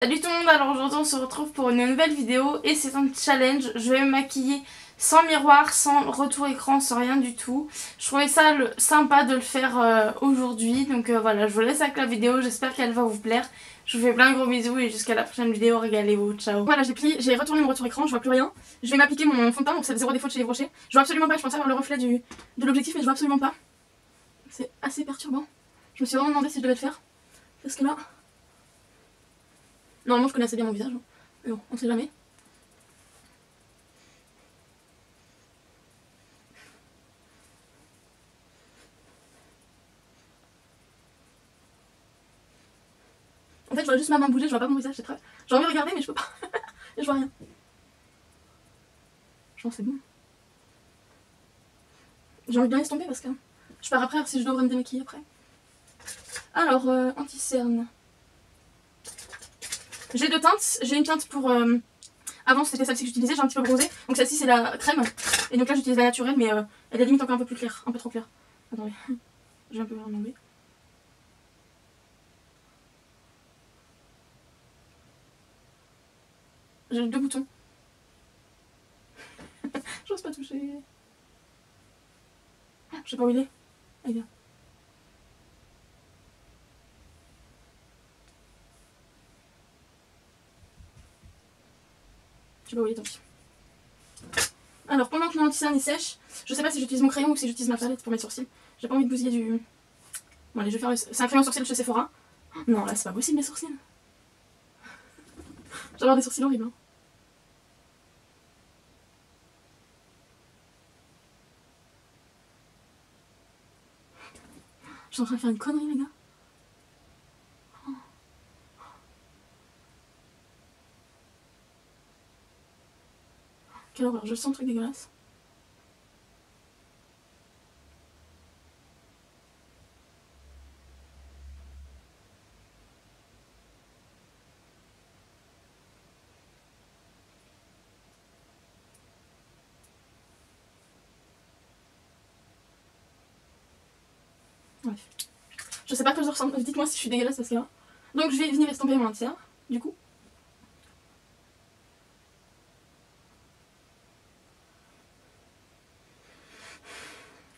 Salut tout le monde, alors aujourd'hui on se retrouve pour une nouvelle vidéo et c'est un challenge. Je vais me maquiller sans miroir, sans retour écran, sans rien du tout. Je trouvais ça sympa de le faire aujourd'hui, donc voilà, je vous laisse avec la vidéo, j'espère qu'elle va vous plaire. Je vous fais plein de gros bisous et jusqu'à la prochaine vidéo, régalez-vous, ciao. Voilà, j'ai retourné mon retour écran, je vois plus rien. Je vais m'appliquer mon fond de teint, donc c'est le zéro défaut de chez les Brochets. Je vois absolument pas, je pensais avoir le reflet de l'objectif mais je vois absolument pas. C'est assez perturbant. Je me suis vraiment demandé si je devais le faire, parce que là... Normalement je connais assez bien mon visage, mais bon, on sait jamais. En fait je vois juste ma main bouger, je vois pas mon visage, c'est très... J'ai envie de regarder mais je peux pas. Et je vois rien. Je pense que c'est bon. J'ai envie de bien laisser tomber parce que je pars après si je devrais me démaquiller après. Alors, anti-cerne. J'ai deux teintes. J'ai une teinte pour... Avant c'était celle-ci que j'utilisais, j'ai un petit peu bronzé. Donc celle-ci c'est la crème. Et donc là j'utilise la naturelle mais elle est limite encore un peu plus claire. Un peu trop claire. Attendez. J'ai un peu enlevé. J'ai deux boutons. J'ose pas toucher. Je sais pas où il est. Ah, il est là. Je sais pas où il est, tant pis. Alors pendant que mon anti-cerne il sèche, je sais pas si j'utilise mon crayon ou si j'utilise ma palette pour mes sourcils. J'ai pas envie de bousiller du... Bon allez, je vais faire c'est un crayon sourcil chez Sephora. Non là c'est pas possible mes sourcils. J'ai avoir des sourcils horribles. Hein. Je suis en train de faire une connerie les gars. Oh. Quelle horreur, je sens le truc dégueulasse. Bref. Je sais pas que je ressemble, dites-moi si je suis dégueulasse parce que là. Donc je vais venir estomper mon entière, du coup.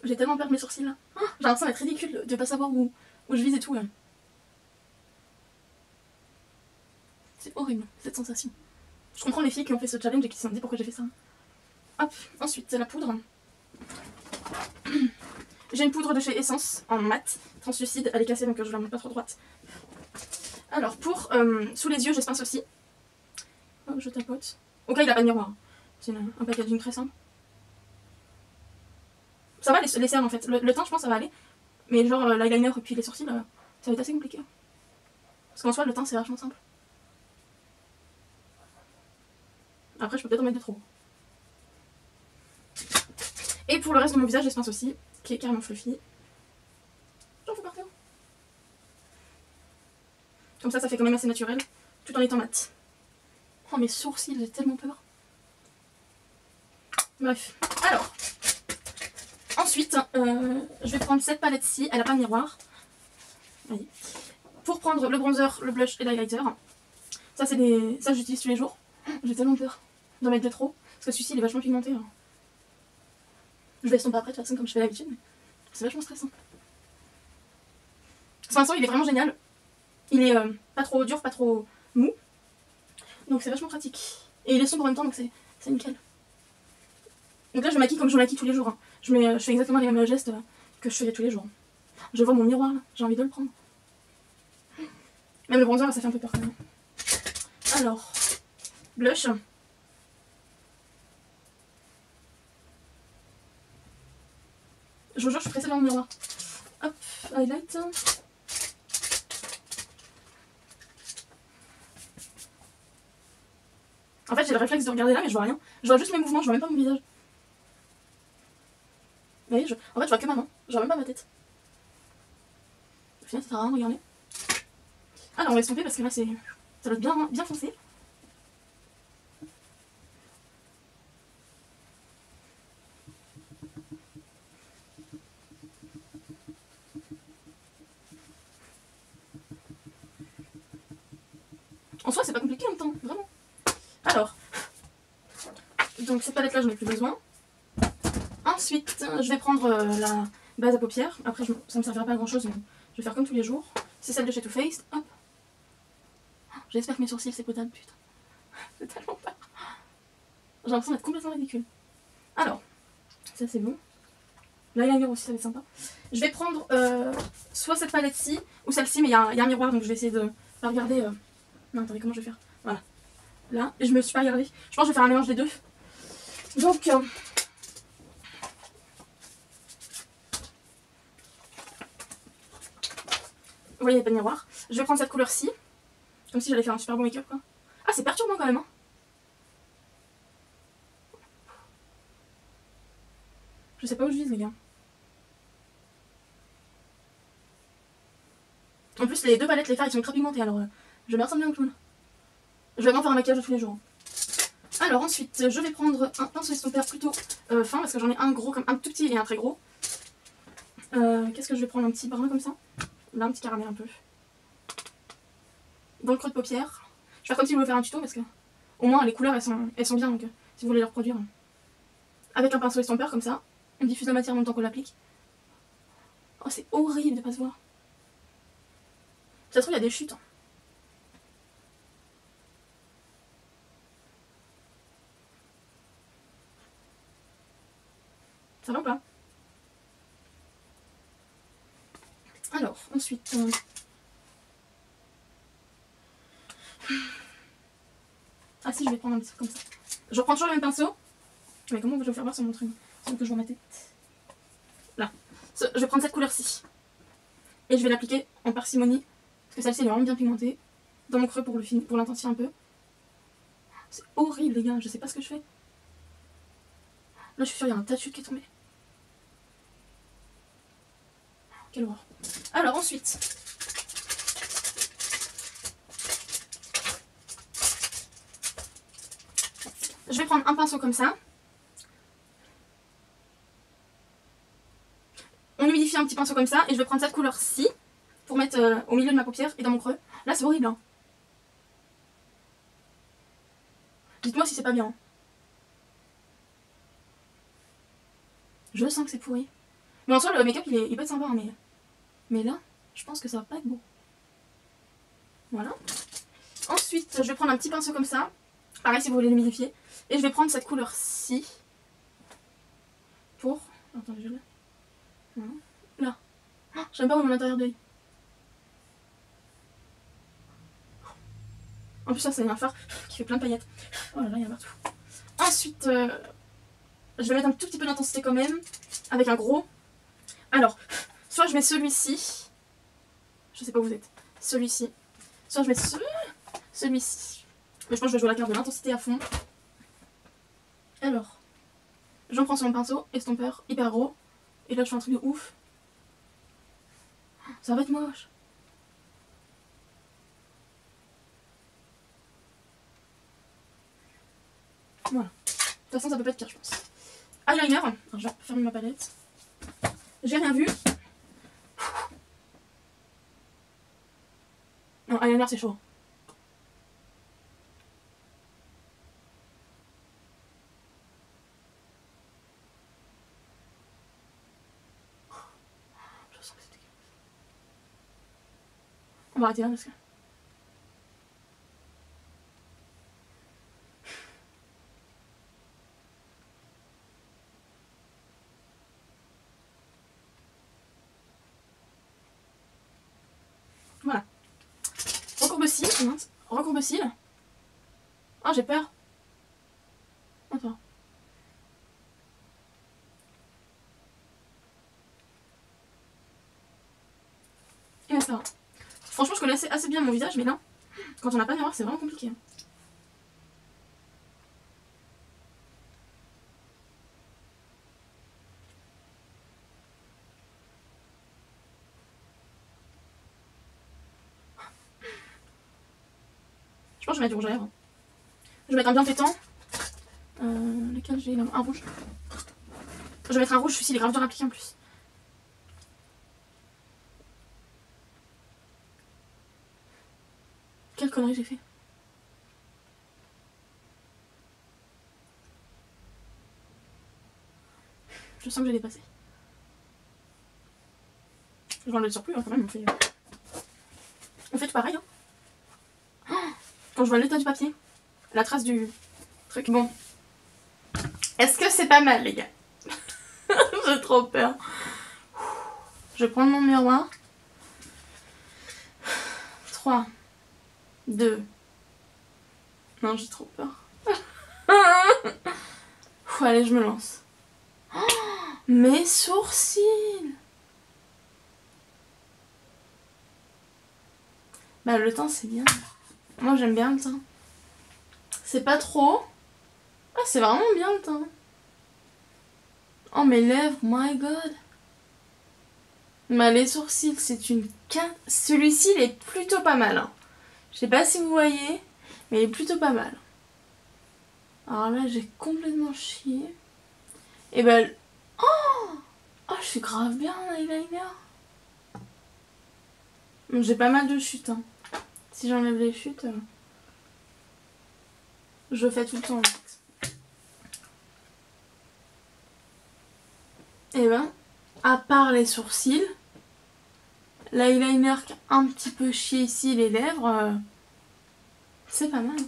J'ai tellement peur de mes sourcils là. Oh, j'ai l'impression d'être ridicule de pas savoir où je vise et tout. Là. C'est horrible cette sensation. Je comprends les filles qui ont fait ce challenge et qui se sont dit pourquoi j'ai fait ça. Hop, ensuite la poudre. J'ai une poudre de chez Essence en mat, translucide, elle est cassée donc je la monte pas trop droite. Alors pour sous les yeux, j'espince aussi. Oh, je tapote. Au cas il a pas de miroir. C'est un packaging très simple. Ça va les cernes en fait. Le teint je pense ça va aller. Mais genre l'eyeliner et puis les sourcils, ça va être assez compliqué. Parce qu'en soi le teint c'est vachement simple. Après je peux peut-être en mettre de trop. Et pour le reste de mon visage j'espince aussi, qui est carrément fluffy. J'en fous partout. Comme ça fait quand même assez naturel, tout en étant mat. Oh mes sourcils, j'ai tellement peur. Bref, alors. Ensuite, je vais prendre cette palette-ci, elle n'a pas de miroir. Voyez. Pour prendre le bronzer, le blush et l'highlighter. Ça c'est des... ça j'utilise tous les jours. J'ai tellement peur d'en mettre de trop. Parce que celui-ci il est vachement pigmenté. Hein. Je vais estomper après de toute façon comme je fais d'habitude. C'est vachement stressant. Ce pinceau il est vraiment génial. Il est pas trop dur, pas trop mou. Donc c'est vachement pratique. Et il est sombre en même temps donc c'est nickel. Donc là je me maquille comme je me maquille tous les jours. Hein. Je fais exactement les mêmes gestes que je fais tous les jours. Je vois mon miroir là, j'ai envie de le prendre. Même le bronzer ça fait un peu peur quand même. Alors, blush. Je vous jure je suis pressée devant le miroir. Hop, highlight. En fait j'ai le réflexe de regarder là mais je vois rien. Je vois juste mes mouvements, je vois même pas mon visage. Vous voyez, en fait je vois que ma main, je vois même pas ma tête. Au final ça sert à rien de regarder. Alors on va estomper parce que là ça doit être bien foncé. En soi pas compliqué en même temps, vraiment. Alors, donc cette palette là j'en ai plus besoin. Ensuite je vais prendre la base à paupières. Après ça me servira pas à grand chose, mais je vais faire comme tous les jours. C'est celle de chez Too Faced. Hop. J'espère que mes sourcils c'est potable, putain. C'est tellement pas. J'ai l'impression d'être complètement ridicule. Alors, ça c'est bon. L'eyeliner aussi ça va être sympa. Je vais prendre soit cette palette-ci ou celle-ci, mais il y a un miroir donc je vais essayer de pas regarder. Non, attendez, comment je vais faire? Voilà. Là, et je me suis pas regardée. Je pense que je vais faire un mélange des deux. Donc, vous voyez, il n'y a pas de miroir. Je vais prendre cette couleur-ci. Comme si j'allais faire un super bon make-up, quoi. Ah, c'est perturbant quand même, hein. Je sais pas où je vise, les gars. En plus, les deux palettes, les fards, ils sont très pigmentés, alors je vais ressembler à un clown. Je vais vraiment faire un maquillage de tous les jours. Alors ensuite, je vais prendre un pinceau estompeur plutôt fin, parce que j'en ai un gros, comme un tout petit et un très gros. Qu'est-ce que je vais prendre? Un petit brun comme ça. Là, un petit caramel un peu. Dans le creux de paupière. Je vais faire comme si je voulais faire un tuto, parce que au moins les couleurs, elles sont bien, donc si vous voulez les reproduire. Avec un pinceau estompeur comme ça, on diffuse la matière en même temps qu'on l'applique. Oh, c'est horrible de pas se voir. Ça se trouve, il y a des chutes. Ça va ou pas? Alors, ensuite... Ah si, je vais prendre un petit peu comme ça. Je reprends toujours le même pinceau. Mais comment je vais le faire voir sur mon truc? Sans que je vois ma tête. Là. Je vais prendre cette couleur-ci. Et je vais l'appliquer en parcimonie. Parce que celle-ci, elle est vraiment bien pigmentée. Dans mon creux pour l'intensifier un peu. C'est horrible, les gars. Je sais pas ce que je fais. Là, je suis sûre, il y a un tas de chute qui est tombé. Quelle horreur. Alors, ensuite... je vais prendre un pinceau comme ça. On humidifie un petit pinceau comme ça. Et je vais prendre cette couleur-ci. Pour mettre au milieu de ma paupière et dans mon creux. Là, c'est horrible, hein. Dites-moi si c'est pas bien. Hein. Je sens que c'est pourri. Mais en soi, le make-up, il peut être sympa, hein, mais là, je pense que ça va pas être beau. Voilà. Ensuite, je vais prendre un petit pinceau comme ça. Pareil, si vous voulez l'humidifier. Et je vais prendre cette couleur-ci. Pour... Attendez, je l'ai. Voilà. Là. Oh, j'aime pas mon intérieur d'œil. En plus, ça, c'est un fard qui fait plein de paillettes. Oh là là, il y en a partout. Ensuite, je vais mettre un tout petit peu d'intensité quand même. Avec un gros. Alors, soit je mets celui-ci. Je sais pas où vous êtes. Celui-ci. Soit je mets celui-ci. Mais je pense que je vais jouer la carte de l'intensité à fond. Alors, j'en prends sur mon pinceau, estompeur, hyper gros. Et là, je fais un truc de ouf. Ça va être moche. Voilà. De toute façon, ça peut pas être pire, je pense. Eyeliner. Alors, je vais fermer ma palette. J'ai rien vu. Non, eyeliner, c'est chaud. Je sens que c'est dégueulasse. On va arrêter là parce que... Voilà. Recourbe-cils. Mince. Recourbe-cils. Ah, j'ai peur. Attends. Et là, ça va. Franchement, je connaissais assez bien mon visage, mais là, quand on n'a pas de miroir, c'est vraiment compliqué. Je pense que je vais mettre du rouge à lèvres. Je vais mettre un bienfaitant. Lequel j'ai là? Un rouge. Je vais mettre un rouge, celui-ci il est grave dur à appliquer en plus. Quelle connerie j'ai fait. Je sens que j'ai dépassé. Je vais enlever le surplus hein, quand même. On fait tout pareil. Hein. Oh, quand je vois l'état du papier, la trace du truc. Bon. Est-ce que c'est pas mal les gars? J'ai trop peur. Je vais prendre mon miroir. 3, 2. Non, j'ai trop peur. Allez, je me lance. Oh, mes sourcils. Bah le teint c'est bien. Moi j'aime bien le teint. C'est pas trop. Ah c'est vraiment bien le teint. Oh mes lèvres, my god. Bah les sourcils c'est une quinte. Celui-ci il est plutôt pas mal. Hein. Je sais pas si vous voyez, mais il est plutôt pas mal. Alors là j'ai complètement chié. Et ben... Oh, je suis grave bien en eyeliner. J'ai pas mal de chutes. Hein. Si j'enlève les chutes, je fais tout le temps. Et ben, à part les sourcils, l'eyeliner qui a un petit peu chié ici, les lèvres, c'est pas mal.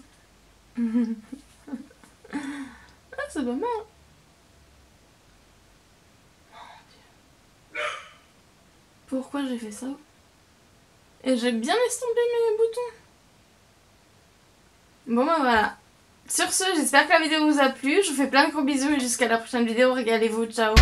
Ah, c'est pas mal. Pourquoi j'ai fait ça? Et j'ai bien estampé mes boutons. Bon bah voilà. Sur ce, j'espère que la vidéo vous a plu. Je vous fais plein de gros bisous et jusqu'à la prochaine vidéo. Régalez-vous, ciao.